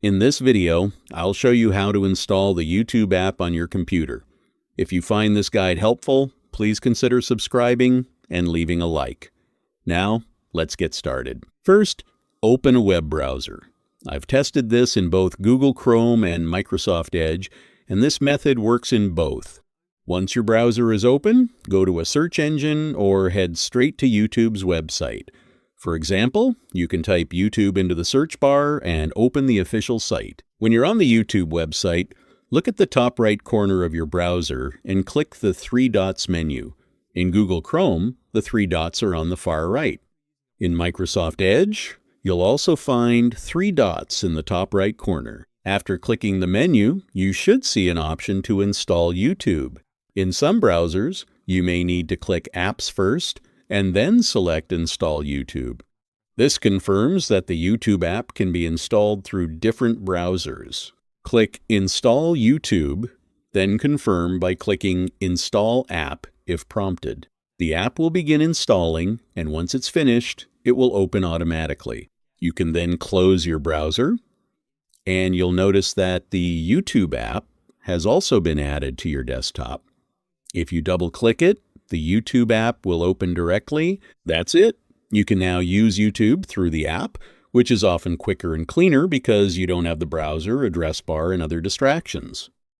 In this video, I'll show you how to install the YouTube app on your computer. If you find this guide helpful, please consider subscribing and leaving a like. Now, let's get started. First, open a web browser. I've tested this in both Google Chrome and Microsoft Edge, and this method works in both. Once your browser is open, go to a search engine or head straight to YouTube's website. For example, you can type YouTube into the search bar and open the official site. When you're on the YouTube website, look at the top right corner of your browser and click the three dots menu. In Google Chrome, the three dots are on the far right. In Microsoft Edge, you'll also find three dots in the top right corner. After clicking the menu, you should see an option to install YouTube. In some browsers, you may need to click Apps first, and then select Install YouTube. This confirms that the YouTube app can be installed through different browsers. Click Install YouTube, then confirm by clicking Install App if prompted. The app will begin installing, and once it's finished, it will open automatically. You can then close your browser, and you'll notice that the YouTube app has also been added to your desktop. If you double-click it, the YouTube app will open directly. That's it. You can now use YouTube through the app, which is often quicker and cleaner because you don't have the browser, address bar, and other distractions.